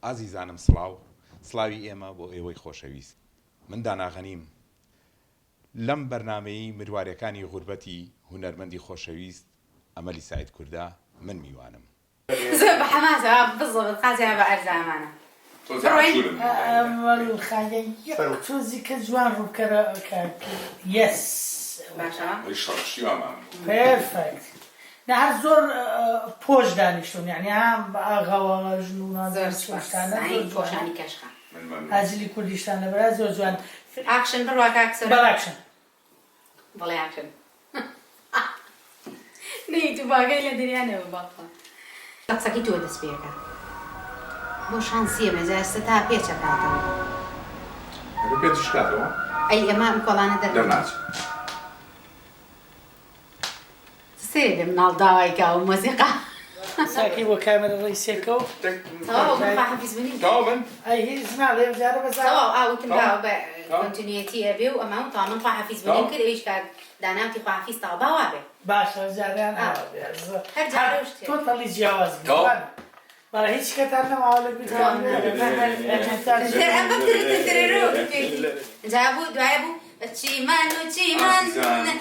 ئازیزانم سڵاوی ئێمە بۆ ئێوەی خۆشەویست من داناغەنیم لەم بەرنامەی مروارەکانی غوربەتی هونەرمەندی خۆشەویست ئەمەلی سعید کووردا من میوانم زۆر بە حەماسە بزڵت قازیان بە ئەرزامانە تۆزیکە جوان ڕووکەرە یەس باشە پێرفێکت نه هەر زۆر پۆش دانیشتون یعنی هەم ئاغاوە ژنونا زۆرشتانە پۆشانی کەشخان ئاجلی کوردیشتانە بەرا زۆر جوان ئاکشن بڕوا کاکسەر بەڵاکشن بەڵێ ئاکشن نەی تو باگەی لە دەریانەوە باڵخوا قسەکەی تۆ دەست پێەکە بۆ شانسیە مەجاستە تا پێچەکاتەوە پێش کاتەوە ئەی ئەمە ئەم کۆڵانە دەرناچ سێ دەم ناڵ داوایکە و مۆزیقا ساکی بۆ کامێرە ڕیسێکە و حەفیز بنیم ئەی هیچ ناڵێ جارە بەزار ئاوتم بە کۆنتینوێتی ئەبێ و ئەمە تا من حەفیز بنیم کرد ئەویش کات داناوتی حەفیز تا باوا بێ باشە جاریان هەر جارە شتێ تۆ تەڵی جیاواز بەڵێ هیچ کەتان نەماوە لە جابوو دوای بوو چیمان و چیمان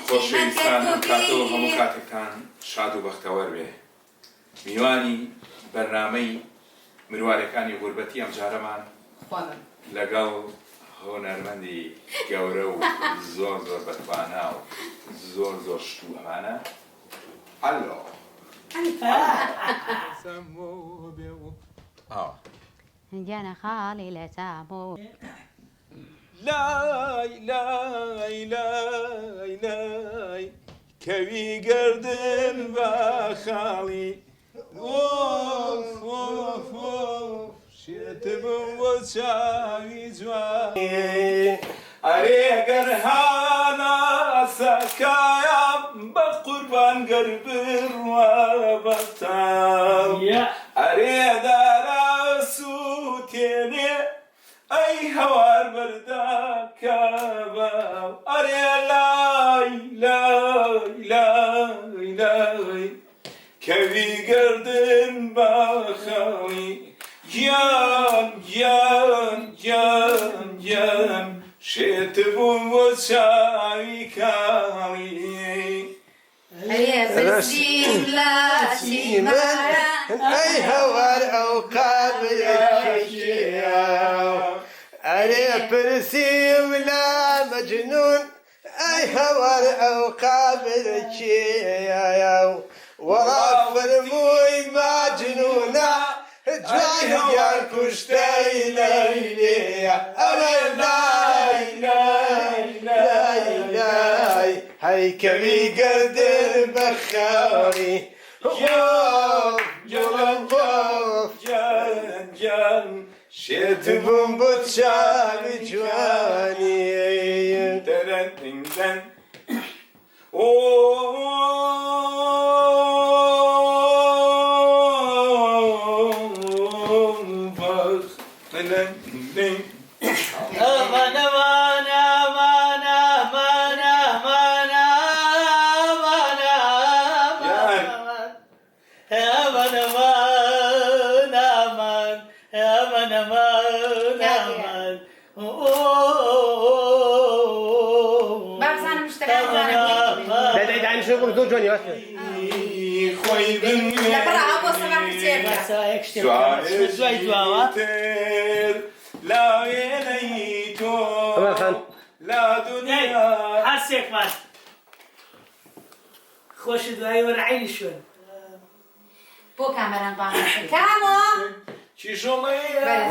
خۆشەویستان کاتەوە هەموو کاتێکتان شاد و بەختەوەر بێ میوانی بەرنامەی مروارەکانی غوربەتی ئەم جارەمان لەگەڵ هۆنەرمەندی گەورە و زۆر بەتوانە و زۆر شتو ئەمانە هەلۆ هەنجانە خاڵی لە چابۆ لای لای لای لای کەوی گردن بە خاڵی شێتبم بۆ چاوی جوانی ئەرێگەر هاناسەکایە بە قوربان گەر بڕوە بەتاو ئەرێ دارە سووتێنێ ئەی هەوار بەردەکەبەو ئەرێ لای لای لای لای کەوی گردن بە خەڵی گیان گیان گیان گیان شێتبووم بۆ چاوی کاڵی ئەرێ برسیم لە چیمانە ئەی هەوار ئەو قابلێکیە ئەرێ پرسیم لە مەجنون ئەی هەوار ئەو قابلێکیە وەڵا فەرمووی ماجنونە جوان کوشتەی لەیلێە ئەوە لای لای لای لای هەی کەوی گەردن بە خاڵی جان شێتبووم بۆ چاوی جوانی دەرەنگەن زۆر جوانی خۆی لە بڕەوە بۆ سەما دوای دواوە لاوێنەی تۆ لا دنیا هەرسێکمان خۆشی دوایی وەرعینی شوێن بۆ کامەران باڵێ کامۆ چیشۆڵی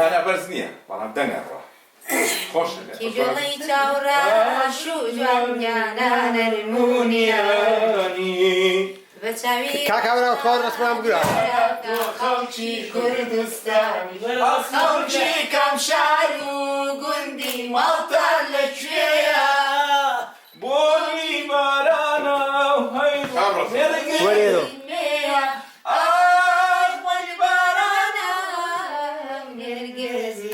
هەنا بەرز نییە بەڵام دەنێڕە کیژۆڵی چاوڕە شو جوانیانە نەرمونیانی کاکاوەرە خۆر ڕسمان بگرە خەڵکی کوردستانی خەڵکی کەمشار و گوندی ماڵتان لەکوێیە بۆنی بارانە وەرێرۆ بۆنی بارانە نێرگێزی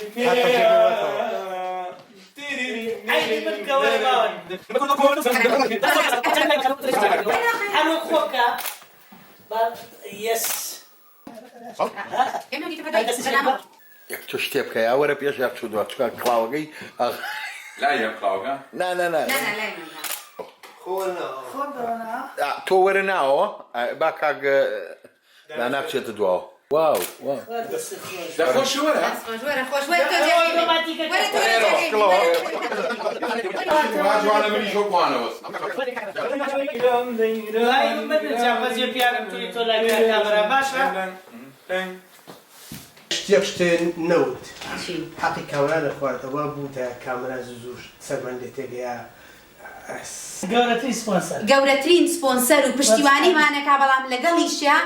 هەموو خۆکە یەس یەک تۆ شتێ بکەی ئەوەرە پێش یا چوودوە چکە کڵاوەکەی لا یەم قاوەکە نا لا لا لای مندا تۆ وەرە ناوە با کاک لا ناچێتە دواوە واو واو دەخۆش وەرە وەرە خۆش وەرە تۆ جوانە منی شۆکوانەوە لای من جاوازی پیانم توی تو لای کامەرا باشە شتێک نەوت چی حەقی کامەرا دەخواتەوە بووتە کامەرا زوو سەرمەندێ تێگەیە گەورەترین سپۆنسەر گەورەترین سپۆنسەر و پشتیوانیمانەکە بەڵام لەگەڵیشە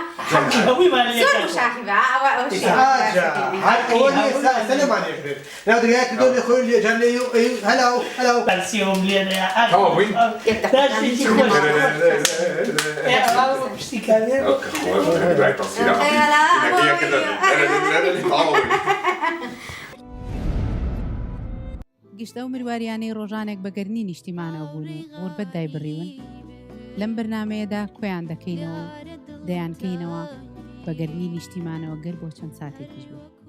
زۆر مشاهیبە ئەوە سەلمانێکرێت ناو دەگای کردۆ لێ خۆی لێجان لێ هەلاو هەلاو بەرسیەوەم لێنەیە تەوا بووین داشتێکی خۆش پشتی کامێ گشتە و مروواریانەی ڕۆژانێک بەگەرنی نیشتیمانەوە بوون و غوربەت دایبڕیون لەم بەرنمەیەدا کۆیان دەکەینەوە و دەیانکەینەوە بەگەرنی نیشتیمانەوە گەر بۆ چەند ساتێکیش بوو.